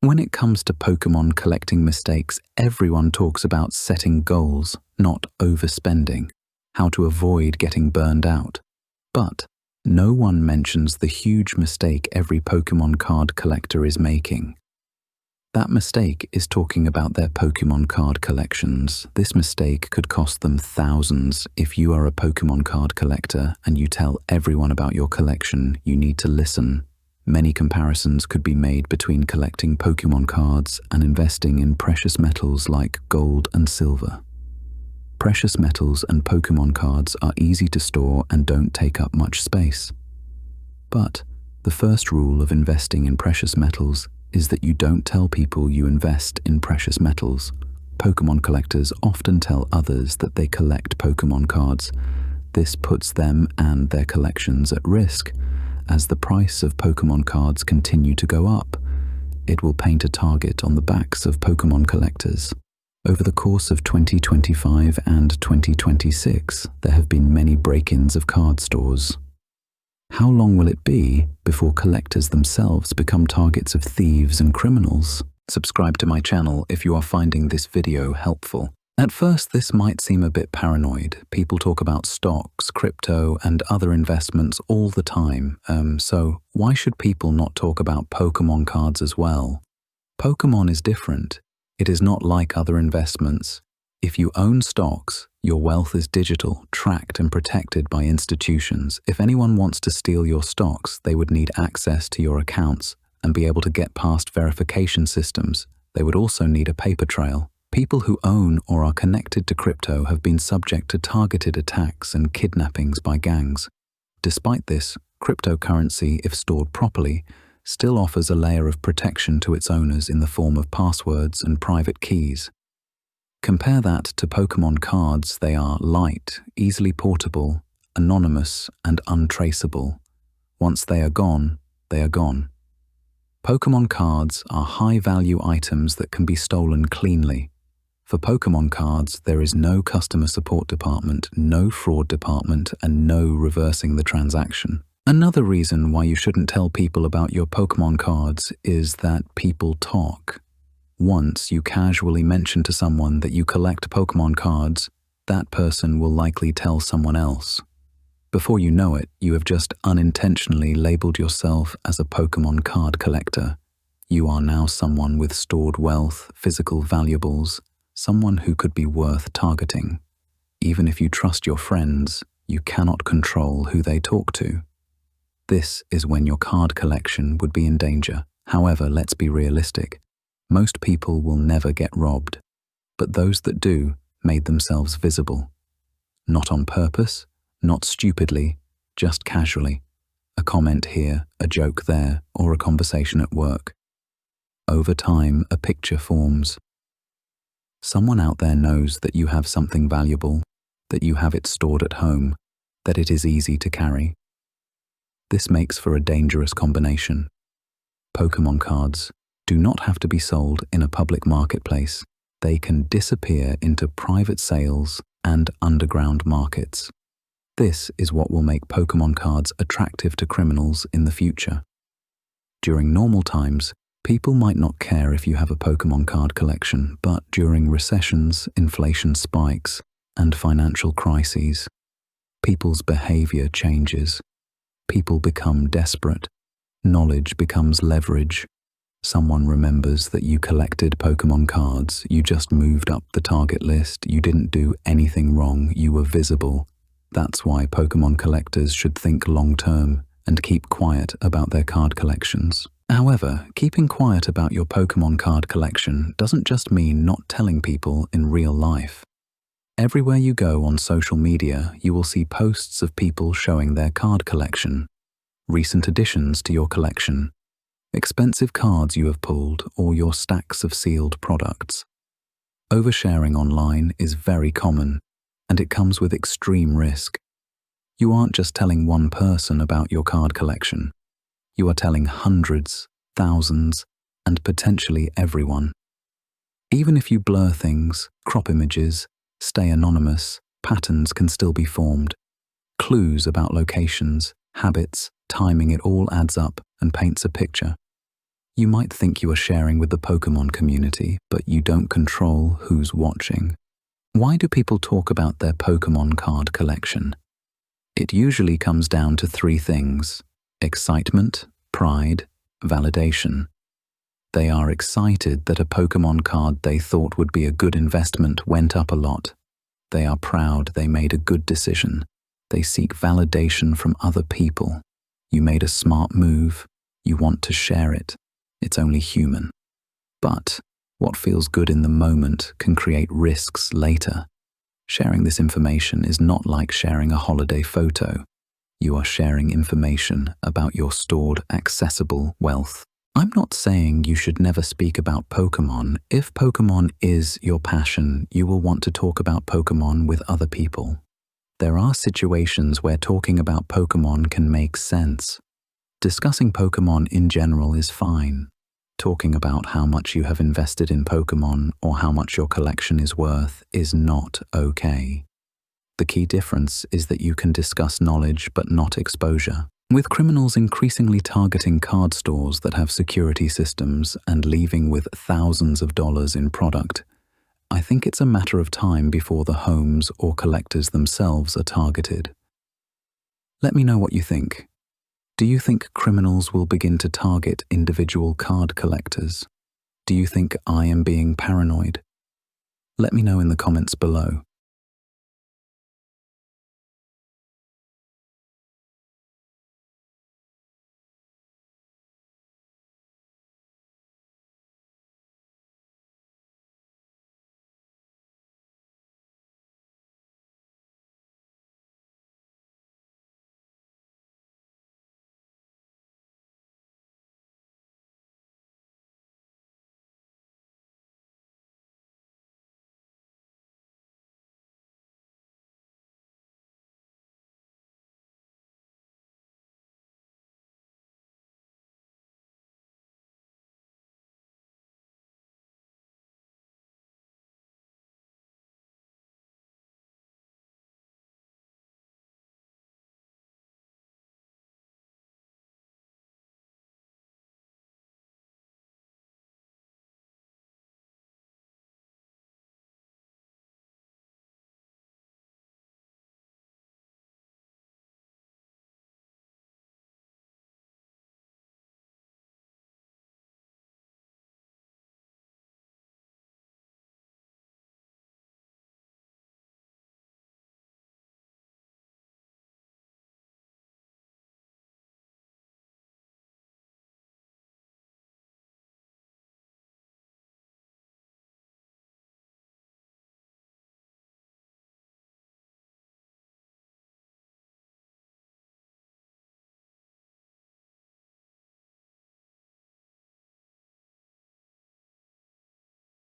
When it comes to Pokemon collecting mistakes, everyone talks about setting goals, not overspending, how to avoid getting burned out. But no one mentions the huge mistake every Pokemon card collector is making. That mistake is talking about their Pokemon card collections. This mistake could cost them thousands. If you are a Pokemon card collector and you tell everyone about your collection, you need to listen. Many comparisons could be made between collecting Pokemon cards and investing in precious metals like gold and silver. Precious metals and Pokemon cards are easy to store and don't take up much space. But the first rule of investing in precious metals is that you don't tell people you invest in precious metals. Pokemon collectors often tell others that they collect Pokemon cards. This puts them and their collections at risk. As the price of Pokemon cards continue to go up, it will paint a target on the backs of Pokemon collectors. Over the course of 2025 and 2026, there have been many break-ins of card stores. How long will it be before collectors themselves become targets of thieves and criminals? Subscribe to my channel if you are finding this video helpful. At first, this might seem a bit paranoid. People talk about stocks, crypto, and other investments all the time. So why should people not talk about Pokemon cards as well? Pokemon is different. It is not like other investments. If you own stocks, your wealth is digital, tracked and protected by institutions. If anyone wants to steal your stocks, they would need access to your accounts and be able to get past verification systems. They would also need a paper trail. People who own or are connected to crypto have been subject to targeted attacks and kidnappings by gangs. Despite this, cryptocurrency, if stored properly, still offers a layer of protection to its owners in the form of passwords and private keys. Compare that to Pokemon cards. They are light, easily portable, anonymous, and untraceable. Once they are gone, they are gone. Pokemon cards are high-value items that can be stolen cleanly. For Pokemon cards, there is no customer support department, no fraud department, and no reversing the transaction. Another reason why you shouldn't tell people about your Pokemon cards is that people talk. Once you casually mention to someone that you collect Pokemon cards, that person will likely tell someone else. Before you know it, you have just unintentionally labeled yourself as a Pokemon card collector. You are now someone with stored wealth, physical valuables, someone who could be worth targeting. Even if you trust your friends, you cannot control who they talk to. This is when your card collection would be in danger. However, let's be realistic. Most people will never get robbed, but those that do made themselves visible. Not on purpose, not stupidly, just casually. A comment here, a joke there, or a conversation at work. Over time, a picture forms. Someone out there knows that you have something valuable, that you have it stored at home, that it is easy to carry. This makes for a dangerous combination. Pokemon cards do not have to be sold in a public marketplace. They can disappear into private sales and underground markets. This is what will make Pokemon cards attractive to criminals in the future. During normal times, people might not care if you have a Pokemon card collection, but during recessions, inflation spikes, and financial crises, people's behavior changes. People become desperate. Knowledge becomes leverage. Someone remembers that you collected Pokemon cards, you just moved up the target list, you didn't do anything wrong, you were visible. That's why Pokemon collectors should think long-term and keep quiet about their card collections. However, keeping quiet about your Pokemon card collection doesn't just mean not telling people in real life. Everywhere you go on social media, you will see posts of people showing their card collection, recent additions to your collection, expensive cards you have pulled, or your stacks of sealed products. Oversharing online is very common, and it comes with extreme risk. You aren't just telling one person about your card collection. You are telling hundreds, thousands, and potentially everyone. Even if you blur things, crop images, stay anonymous, patterns can still be formed. Clues about locations, habits, timing, it all adds up and paints a picture. You might think you are sharing with the Pokemon community, but you don't control who's watching. Why do people talk about their Pokemon card collection? It usually comes down to three things: excitement, pride, validation. They are excited that a Pokemon card they thought would be a good investment went up a lot. They are proud they made a good decision. They seek validation from other people. You made a smart move. You want to share it. It's only human. But what feels good in the moment can create risks later. Sharing this information is not like sharing a holiday photo. You are sharing information about your stored, accessible wealth. I'm not saying you should never speak about Pokemon. If Pokemon is your passion, you will want to talk about Pokemon with other people. There are situations where talking about Pokemon can make sense. Discussing Pokemon in general is fine. Talking about how much you have invested in Pokemon or how much your collection is worth is not okay. The key difference is that you can discuss knowledge but not exposure. With criminals increasingly targeting card stores that have security systems and leaving with thousands of dollars in product, I think it's a matter of time before the homes or collectors themselves are targeted. Let me know what you think. Do you think criminals will begin to target individual card collectors? Do you think I am being paranoid? Let me know in the comments below.